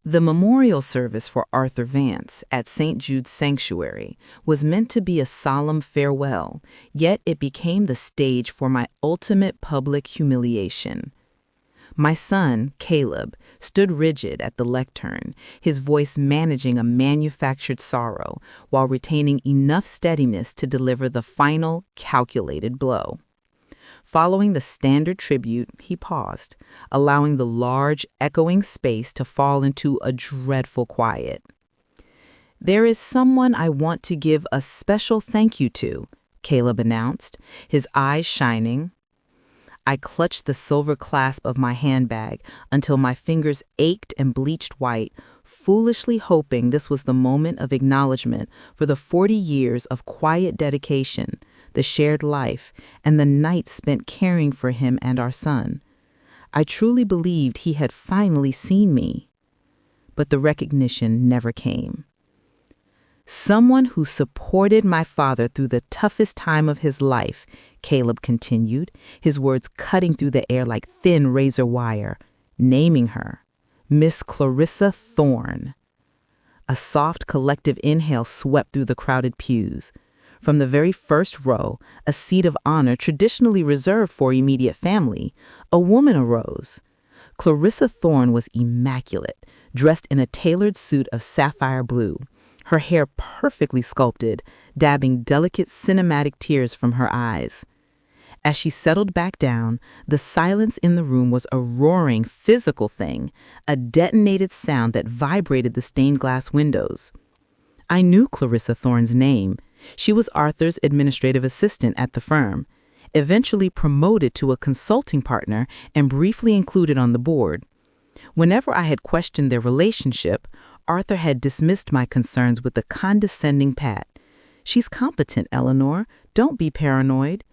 The memorial service for Arthur Vance at St. Jude's Sanctuary was meant to be a solemn farewell, yet it became the stage for my ultimate public humiliation. My son, Caleb, stood rigid at the lectern, his voice managing a manufactured sorrow while retaining enough steadiness to deliver the final, calculated blow. Following the standard tribute, he paused, allowing the large, echoing space to fall into a dreadful quiet. "There is someone I want to give a special thank you to," Caleb announced, his eyes shining. I clutched the silver clasp of my handbag until my fingers ached and bleached white, foolishly hoping this was the moment of acknowledgement for the 40 years of quiet dedication, the shared life, and the nights spent caring for him and our son. I truly believed he had finally seen me. But the recognition never came. "Someone who supported my father through the toughest time of his life," Caleb continued, his words cutting through the air like thin razor wire, naming her, Miss Clarissa Thorne. A soft collective inhale swept through the crowded pews. From the very first row, a seat of honor traditionally reserved for immediate family, a woman arose. Clarissa Thorne was immaculate, dressed in a tailored suit of sapphire blue, her hair perfectly sculpted, dabbing delicate cinematic tears from her eyes. As she settled back down, the silence in the room was a roaring physical thing, a detonated sound that vibrated the stained glass windows. I knew Clarissa Thorne's name. She was Arthur's administrative assistant at the firm, eventually promoted to a consulting partner and briefly included on the board. Whenever I had questioned their relationship, Arthur had dismissed my concerns with a condescending pat. "She's competent, Eleanor. Don't be paranoid."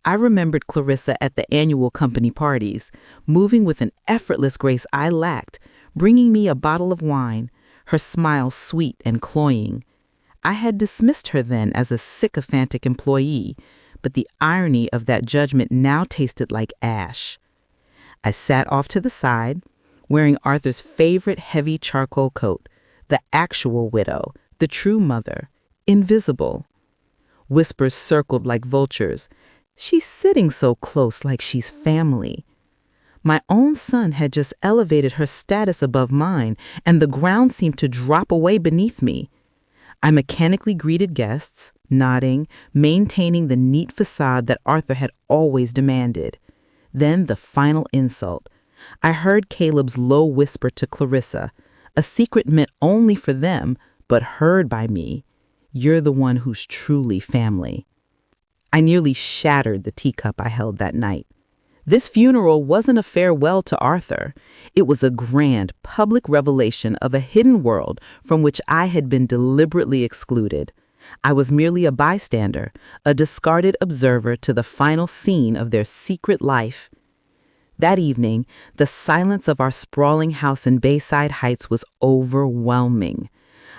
I remembered Clarissa at the annual company parties, moving with an effortless grace I lacked, bringing me a bottle of wine, her smile sweet and cloying. I had dismissed her then as a sycophantic employee, but the irony of that judgment now tasted like ash. I sat off to the side, wearing Arthur's favorite heavy charcoal coat, the actual widow, the true mother, invisible. Whispers circled like vultures. "She's sitting so close like she's family." My own son had just elevated her status above mine, and the ground seemed to drop away beneath me. I mechanically greeted guests, nodding, maintaining the neat facade that Arthur had always demanded. Then the final insult. I heard Caleb's low whisper to Clarissa, a secret meant only for them, but heard by me. "You're the one who's truly family." I nearly shattered the teacup I held that night. This funeral wasn't a farewell to Arthur. It was a grand, public revelation of a hidden world from which I had been deliberately excluded. I was merely a bystander, a discarded observer to the final scene of their secret life. That evening, the silence of our sprawling house in Bayside Heights was overwhelming.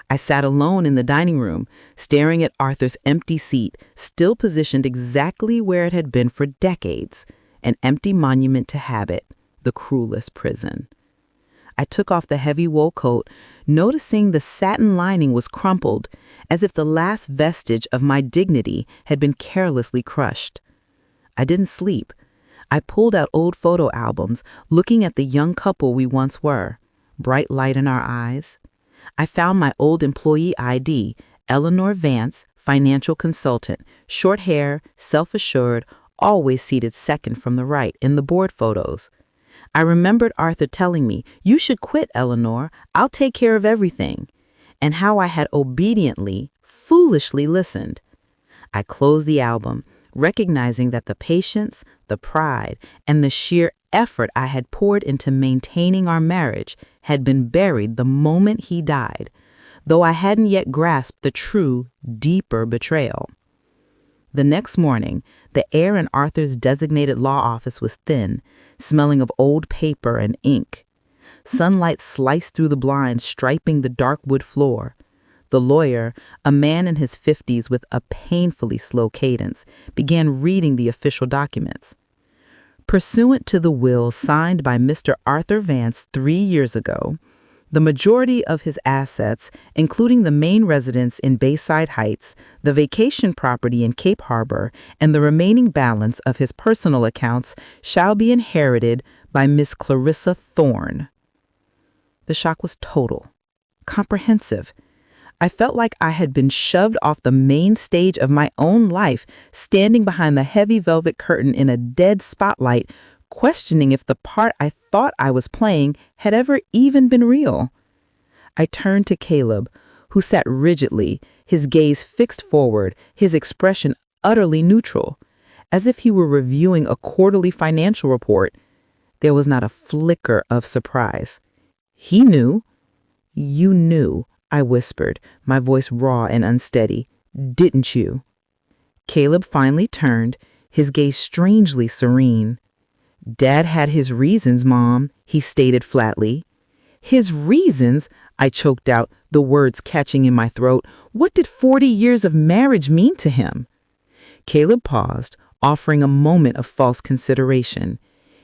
I sat alone in the dining room, staring at Arthur's empty seat, still positioned exactly where it had been for decades, an empty monument to habit, the cruelest prison. I took off the heavy wool coat, noticing the satin lining was crumpled, as if the last vestige of my dignity had been carelessly crushed. I didn't sleep. I pulled out old photo albums, looking at the young couple we once were, bright light in our eyes. I found my old employee ID, Eleanor Vance, financial consultant, short hair, self-assured, always seated second from the right in the board photos. I remembered Arthur telling me, "You should quit, Eleanor. I'll take care of everything," and how I had obediently, foolishly listened. I closed the album, recognizing that the patience, the pride, and the sheer effort I had poured into maintaining our marriage had been buried the moment he died, though I hadn't yet grasped the true, deeper betrayal. The next morning, the air in Arthur's designated law office was thin, smelling of old paper and ink. Sunlight sliced through the blinds, striping the dark wood floor. The lawyer, a man in his 50s with a painfully slow cadence, began reading the official documents. Pursuant to the will signed by Mr. Arthur Vance 3 years ago, The majority of his assets, including the main residence in Bayside Heights, the vacation property in Cape Harbor, and the remaining balance of his personal accounts, shall be inherited by Miss Clarissa Thorne. The shock was total, comprehensive. I felt like I had been shoved off the main stage of my own life, standing behind the heavy velvet curtain in a dead spotlight, questioning if the part I thought I was playing had ever even been real. I turned to Caleb, who sat rigidly, his gaze fixed forward, his expression utterly neutral, as if he were reviewing a quarterly financial report. There was not a flicker of surprise. He knew. You knew, I whispered, my voice raw and unsteady. Didn't you? Caleb finally turned, his gaze strangely serene. Dad had his reasons, Mom, he stated flatly. His reasons? I choked out, the words catching in my throat. What did 40 years of marriage mean to him? Caleb paused, offering a moment of false consideration.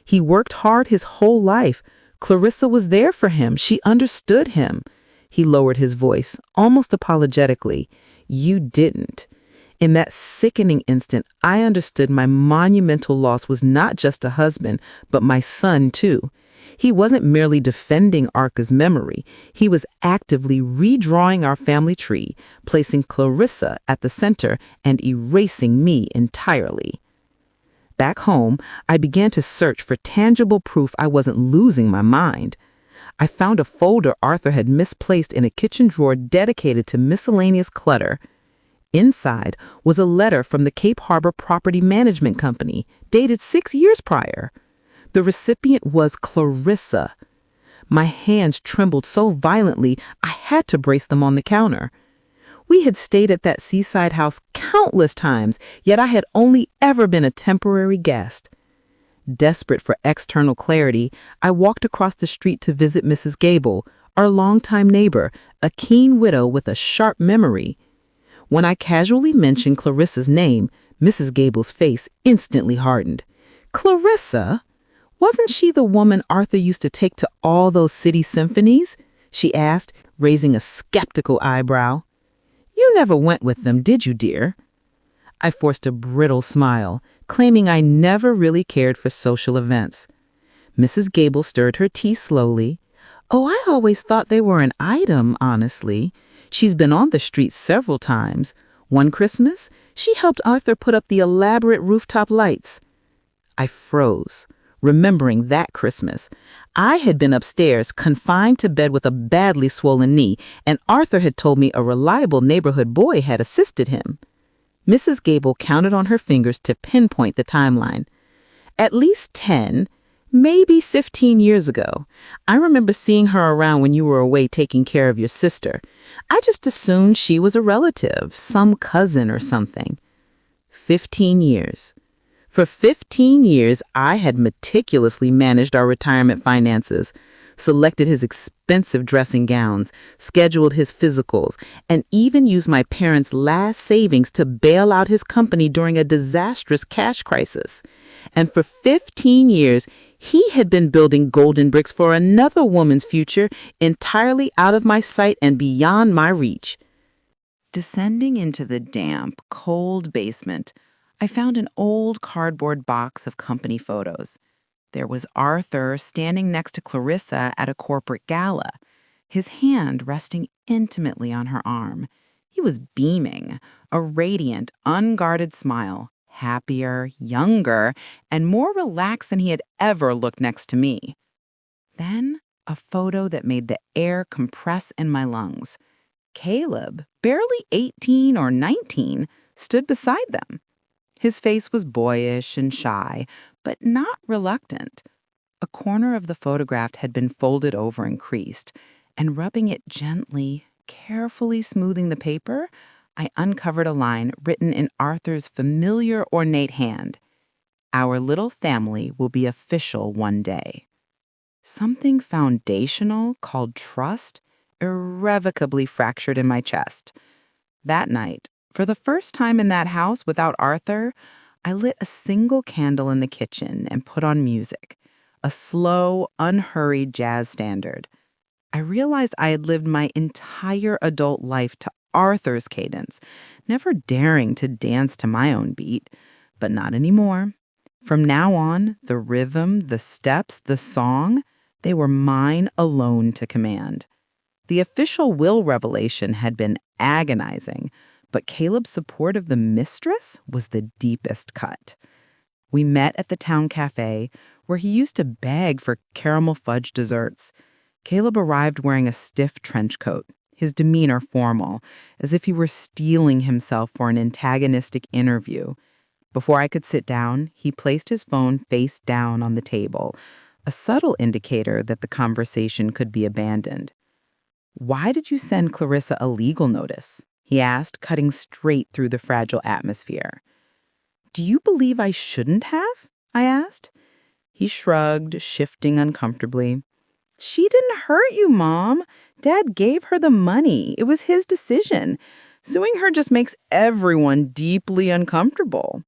He worked hard his whole life. Clarissa was there for him. She understood him. He lowered his voice, almost apologetically. You didn't. In that sickening instant, I understood my monumental loss was not just a husband, but my son, too. He wasn't merely defending Arca's memory. He was actively redrawing our family tree, placing Clarissa at the center and erasing me entirely. Back home, I began to search for tangible proof I wasn't losing my mind. I found a folder Arthur had misplaced in a kitchen drawer dedicated to miscellaneous clutter. Inside was a letter from the Cape Harbor Property Management Company, dated 6 years prior. The recipient was Clarissa. My hands trembled so violently I had to brace them on the counter. We had stayed at that seaside house countless times, yet I had only ever been a temporary guest. Desperate for external clarity, I walked across the street to visit Mrs. Gable, our longtime neighbor, a keen widow with a sharp memory. When I casually mentioned Clarissa's name, Mrs. Gable's face instantly hardened. Clarissa? Wasn't she the woman Arthur used to take to all those city symphonies? She asked, raising a skeptical eyebrow. You never went with them, did you, dear? I forced a brittle smile, claiming I never really cared for social events. Mrs. Gable stirred her tea slowly. Oh, I always thought they were an item, honestly. She's been on the street several times. One Christmas, she helped Arthur put up the elaborate rooftop lights. I froze, remembering that Christmas. I had been upstairs, confined to bed with a badly swollen knee, and Arthur had told me a reliable neighborhood boy had assisted him. Mrs. Gable counted on her fingers to pinpoint the timeline. At least 10, maybe 15 years ago. I remember seeing her around when you were away taking care of your sister. I just assumed she was a relative, some cousin or something. 15 years. For 15 years, I had meticulously managed our retirement finances, selected his expensive dressing gowns, scheduled his physicals, and even used my parents' last savings to bail out his company during a disastrous cash crisis. And for 15 years, he had been building golden bricks for another woman's future entirely out of my sight and beyond my reach. Descending into the damp, cold basement, I found an old cardboard box of company photos. There was Arthur standing next to Clarissa at a corporate gala, his hand resting intimately on her arm. He was beaming, a radiant, unguarded smile, happier, younger, and more relaxed than he had ever looked next to me. Then, a photo that made the air compress in my lungs. Caleb, barely 18 or 19, stood beside them. His face was boyish and shy, but not reluctant. A corner of the photograph had been folded over and creased, and rubbing it gently, carefully smoothing the paper, I uncovered a line written in Arthur's familiar, ornate hand. Our little family will be official one day. Something foundational called trust irrevocably fractured in my chest. That night, for the first time in that house without Arthur, I lit a single candle in the kitchen and put on music, a slow, unhurried jazz standard. I realized I had lived my entire adult life to Arthur's cadence, never daring to dance to my own beat. But not anymore. From now on, the rhythm, the steps, the song, they were mine alone to command. The official will revelation had been agonizing, but Caleb's support of the mistress was the deepest cut. We met at the town cafe, where he used to beg for caramel fudge desserts. Caleb arrived wearing a stiff trench coat, his demeanor formal, as if he were steeling himself for an antagonistic interview. Before I could sit down, he placed his phone face down on the table, a subtle indicator that the conversation could be abandoned. "Why did you send Clarissa a legal notice?" he asked, cutting straight through the fragile atmosphere. "Do you believe I shouldn't have?" I asked. He shrugged, shifting uncomfortably. "She didn't hurt you, Mom. Dad gave her the money. It was his decision. Suing her just makes everyone deeply uncomfortable."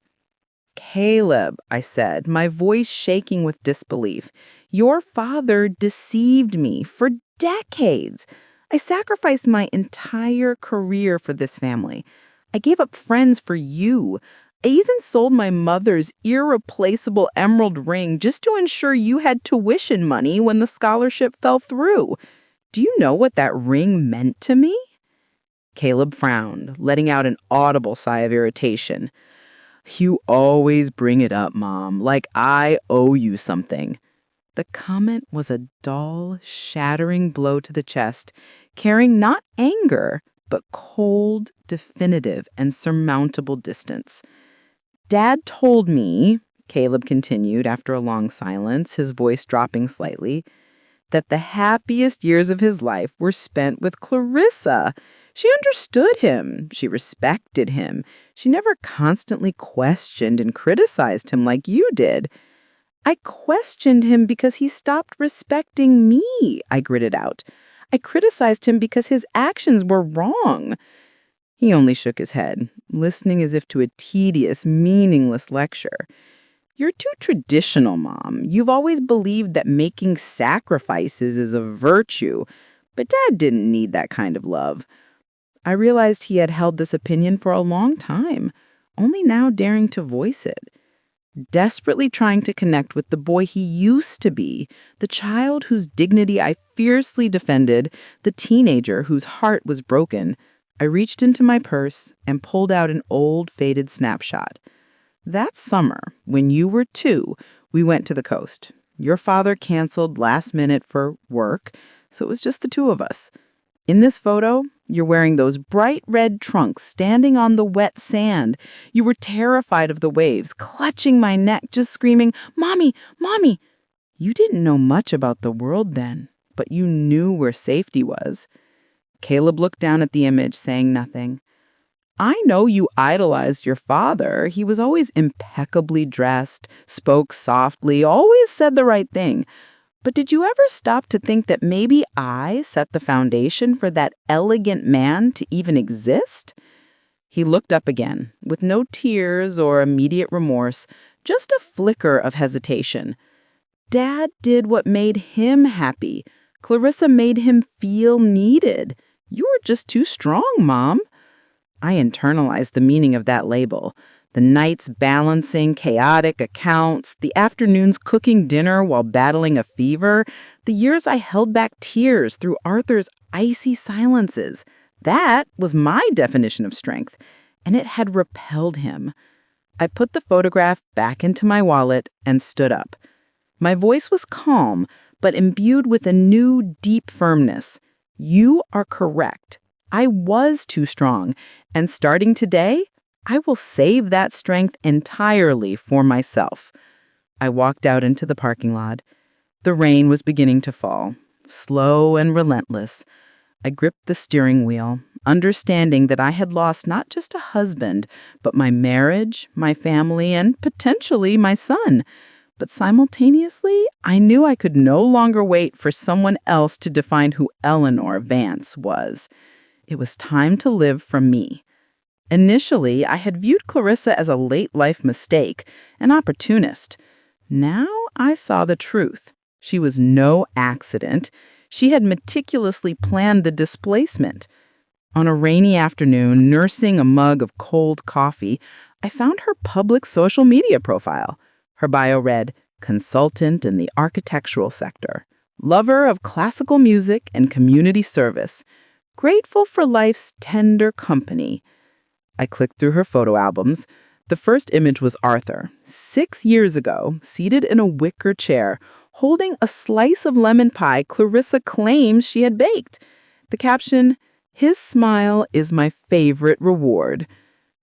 "Caleb," I said, my voice shaking with disbelief, "your father deceived me for decades. I sacrificed my entire career for this family. I gave up friends for you. I even sold my mother's irreplaceable emerald ring just to ensure you had tuition money when the scholarship fell through. Do you know what that ring meant to me?" Caleb frowned, letting out an audible sigh of irritation. "You always bring it up, Mom, like I owe you something." The comment was a dull, shattering blow to the chest, carrying not anger, but cold, definitive, and surmountable distance. "Dad told me," Caleb continued after a long silence, his voice dropping slightly, "that the happiest years of his life were spent with Clarissa. She understood him. She respected him. She never constantly questioned and criticized him like you did." "I questioned him because he stopped respecting me," I gritted out. "I criticized him because his actions were wrong." He only shook his head, listening as if to a tedious, meaningless lecture. "You're too traditional, Mom. You've always believed that making sacrifices is a virtue, but Dad didn't need that kind of love." I realized he had held this opinion for a long time, only now daring to voice it. Desperately trying to connect with the boy he used to be, the child whose dignity I fiercely defended, the teenager whose heart was broken, I reached into my purse and pulled out an old, faded snapshot. "That summer, when you were 2, we went to the coast. Your father canceled last minute for work, so it was just the 2 of us. In this photo, you're wearing those bright red trunks standing on the wet sand. You were terrified of the waves, clutching my neck, just screaming, 'Mommy, Mommy!' You didn't know much about the world then, but you knew where safety was." Caleb looked down at the image, saying nothing. "I know you idolized your father. He was always impeccably dressed, spoke softly, always said the right thing. But did you ever stop to think that maybe I set the foundation for that elegant man to even exist?" He looked up again, with no tears or immediate remorse, just a flicker of hesitation. "Dad did what made him happy. Clarissa made him feel needed. You were just too strong, Mom." I internalized the meaning of that label. The nights balancing chaotic accounts, the afternoons cooking dinner while battling a fever, the years I held back tears through Arthur's icy silences. That was my definition of strength, and it had repelled him. I put the photograph back into my wallet and stood up. My voice was calm, but imbued with a new, deep firmness. "You are correct. I was too strong, and starting today, I will save that strength entirely for myself." I walked out into the parking lot. The rain was beginning to fall, slow and relentless. I gripped the steering wheel, understanding that I had lost not just a husband, but my marriage, my family, and potentially my son. But simultaneously, I knew I could no longer wait for someone else to define who Eleanor Vance was. It was time to live from me. Initially, I had viewed Clarissa as a late-life mistake, an opportunist. Now I saw the truth. She was no accident. She had meticulously planned the displacement. On a rainy afternoon, nursing a mug of cold coffee, I found her public social media profile. Her bio read, "Consultant in the architectural sector, lover of classical music and community service, grateful for life's tender company." I clicked through her photo albums. The first image was Arthur, 6 years ago, seated in a wicker chair, holding a slice of lemon pie Clarissa claims she had baked. The caption, "His smile is my favorite reward."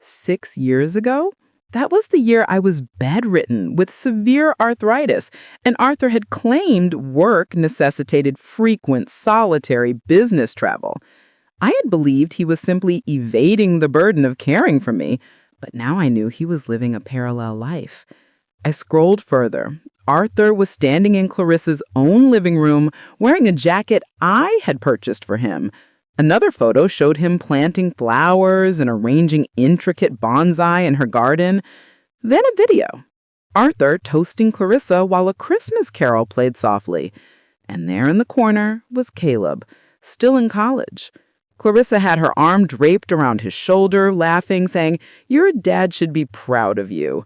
6 years ago? That was the year I was bedridden with severe arthritis, and Arthur had claimed work necessitated frequent solitary business travel. I had believed he was simply evading the burden of caring for me, but now I knew he was living a parallel life. I scrolled further. Arthur was standing in Clarissa's own living room wearing a jacket I had purchased for him. Another photo showed him planting flowers and arranging intricate bonsai in her garden. Then a video. Arthur toasting Clarissa while a Christmas carol played softly. And there in the corner was Caleb, still in college. Clarissa had her arm draped around his shoulder, laughing, saying, "Your dad should be proud of you."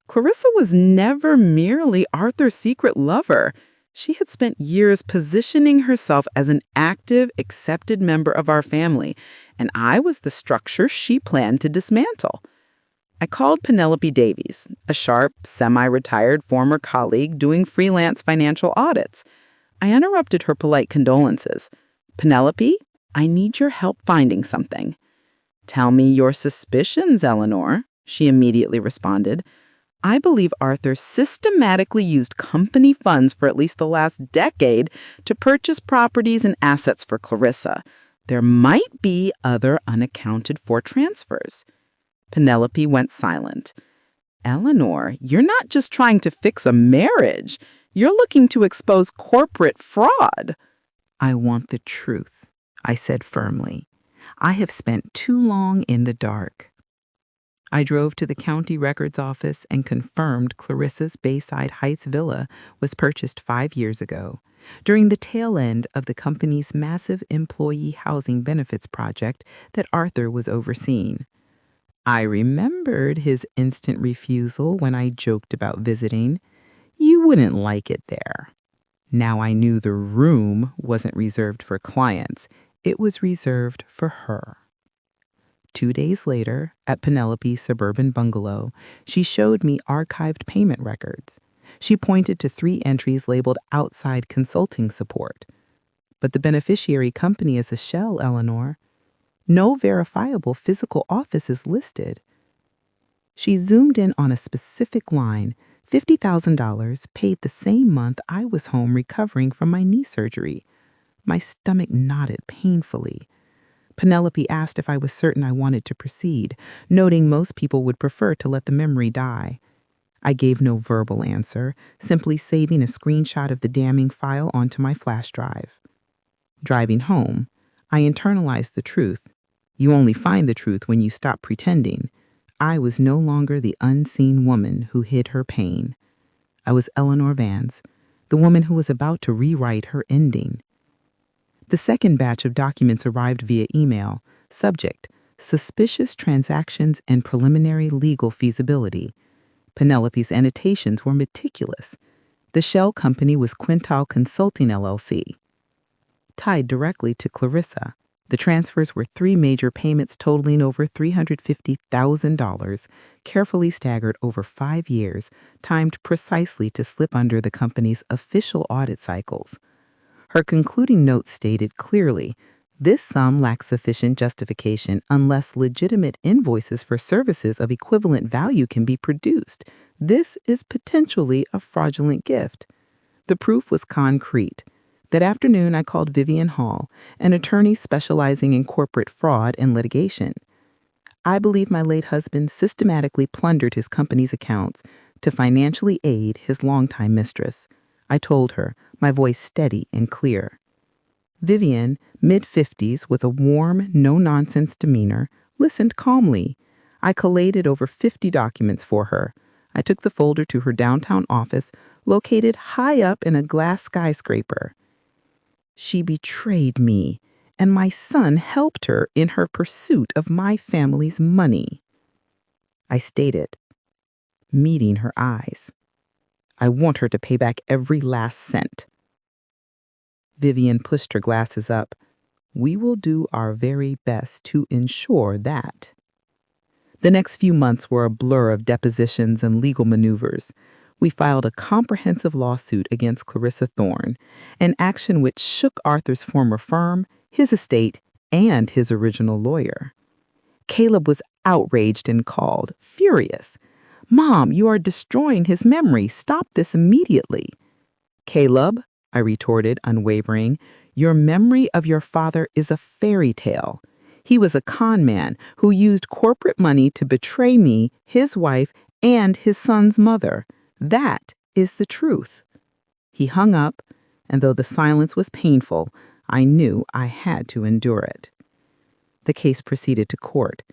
Clarissa was never merely Arthur's secret lover. She had spent years positioning herself as an active, accepted member of our family, and I was the structure she planned to dismantle. I called Penelope Davies, a sharp, semi-retired former colleague doing freelance financial audits. I interrupted her polite condolences. "Penelope, I need your help finding something." "Tell me your suspicions, Eleanor," she immediately responded. "I believe Arthur systematically used company funds for at least the last decade to purchase properties and assets for Clarissa. There might be other unaccounted-for transfers." Penelope went silent. "Eleanor, you're not just trying to fix a marriage. You're looking to expose corporate fraud." "I want the truth," I said firmly. "I have spent too long in the dark." I drove to the county records office and confirmed Clarissa's Bayside Heights villa was purchased 5 years ago, during the tail end of the company's massive employee housing benefits project that Arthur was overseeing. I remembered his instant refusal when I joked about visiting. "You wouldn't like it there." Now I knew the room wasn't reserved for clients. It was reserved for her. 2 days later, at Penelope's suburban bungalow, she showed me archived payment records. She pointed to 3 entries labeled outside consulting support. "But the beneficiary company is a shell, Eleanor. No verifiable physical office is listed." She zoomed in on a specific line, $50,000 paid the same month I was home recovering from my knee surgery. My stomach knotted painfully. Penelope asked if I was certain I wanted to proceed, noting most people would prefer to let the memory die. I gave no verbal answer, simply saving a screenshot of the damning file onto my flash drive. Driving home, I internalized the truth. You only find the truth when you stop pretending. I was no longer the unseen woman who hid her pain. I was Eleanor Vance, the woman who was about to rewrite her ending. The second batch of documents arrived via email. Subject: Suspicious transactions and preliminary legal feasibility. Penelope's annotations were meticulous. The shell company was Quintal Consulting LLC. Tied directly to Clarissa, the transfers were 3 major payments totaling over $350,000, carefully staggered over 5 years, timed precisely to slip under the company's official audit cycles. Her concluding note stated clearly, "This sum lacks sufficient justification unless legitimate invoices for services of equivalent value can be produced. This is potentially a fraudulent gift." The proof was concrete. That afternoon, I called Vivian Hall, an attorney specializing in corporate fraud and litigation. "I believe my late husband systematically plundered his company's accounts to financially aid his longtime mistress," I told her, my voice steady and clear. Vivian, mid-50s with a warm, no-nonsense demeanor, listened calmly. I collated over 50 documents for her. I took the folder to her downtown office, located high up in a glass skyscraper. She betrayed me, and my son helped her in her pursuit of my family's money. I stated, meeting her eyes. I want her to pay back every last cent. Vivian pushed her glasses up. We will do our very best to ensure that. The next few months were a blur of depositions and legal maneuvers. We filed a comprehensive lawsuit against Clarissa Thorne, an action which shook Arthur's former firm, his estate, and his original lawyer. Caleb was outraged and called, furious. "Mom, you are destroying his memory. Stop this immediately." "Caleb," I retorted, unwavering, "your memory of your father is a fairy tale. He was a con man who used corporate money to betray me, his wife, and his son's mother. That is the truth." He hung up, and though the silence was painful, I knew I had to endure it. The case proceeded to court.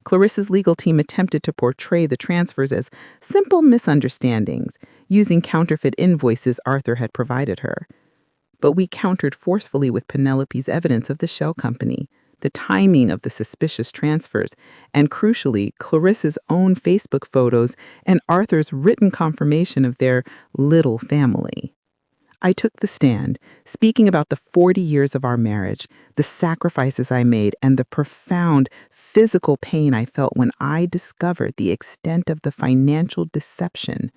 Clarissa's legal team attempted to portray the transfers as simple misunderstandings, using counterfeit invoices Arthur had provided her. But we countered forcefully with Penelope's evidence of the shell company, the timing of the suspicious transfers, and crucially, Clarissa's own Facebook photos and Arthur's written confirmation of their little family. I took the stand, speaking about the 40 years of our marriage, the sacrifices I made, and the profound physical pain I felt when I discovered the extent of the financial deception.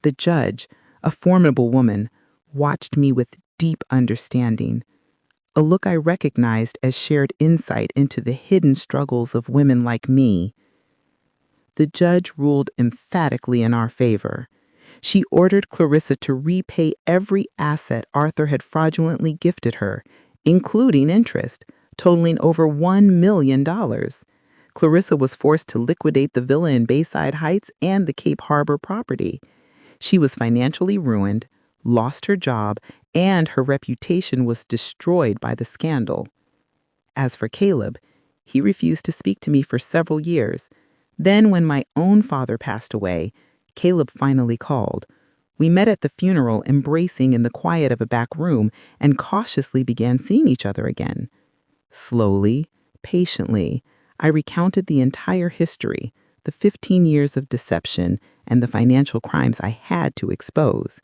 The judge, a formidable woman, watched me with deep understanding, a look I recognized as shared insight into the hidden struggles of women like me. The judge ruled emphatically in our favor. She ordered Clarissa to repay every asset Arthur had fraudulently gifted her, including interest, totaling over $1 million. Clarissa was forced to liquidate the villa in Bayside Heights and the Cape Harbor property. She was financially ruined, lost her job, and her reputation was destroyed by the scandal. As for Caleb, he refused to speak to me for several years. Then, when my own father passed away, Caleb finally called. We met at the funeral, embracing in the quiet of a back room, and cautiously began seeing each other again. Slowly, patiently, I recounted the entire history, the 15 years of deception, and the financial crimes I had to expose.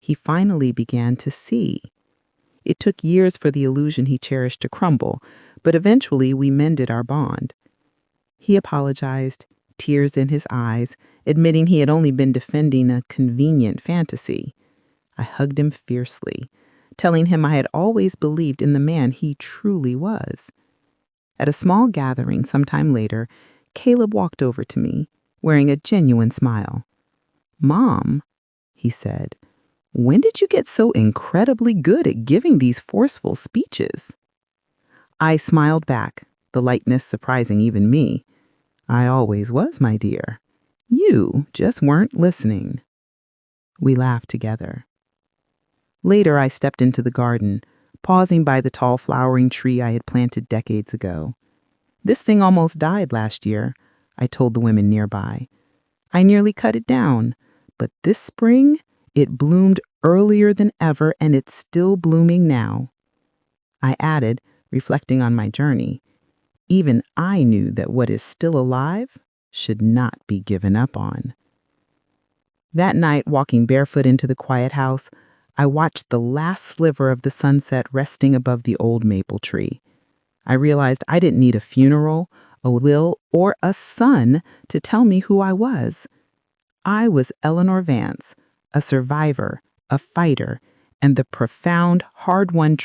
He finally began to see. It took years for the illusion he cherished to crumble, but eventually we mended our bond. He apologized, tears in his eyes, admitting he had only been defending a convenient fantasy. I hugged him fiercely, telling him I had always believed in the man he truly was. At a small gathering sometime later, Caleb walked over to me, wearing a genuine smile. "Mom," he said, "when did you get so incredibly good at giving these forceful speeches?" I smiled back, the lightness surprising even me. "I always was, my dear. You just weren't listening." We laughed together. Later, I stepped into the garden, pausing by the tall flowering tree I had planted decades ago. "This thing almost died last year," I told the women nearby. "I nearly cut it down, but this spring, it bloomed earlier than ever, and it's still blooming now." I added, reflecting on my journey, "Even I knew that what is still alive should not be given up on." That night, walking barefoot into the quiet house, I watched the last sliver of the sunset resting above the old maple tree. I realized I didn't need a funeral, a will, or a son to tell me who I was. I was Eleanor Vance, a survivor, a fighter, and the profound, hard-won truth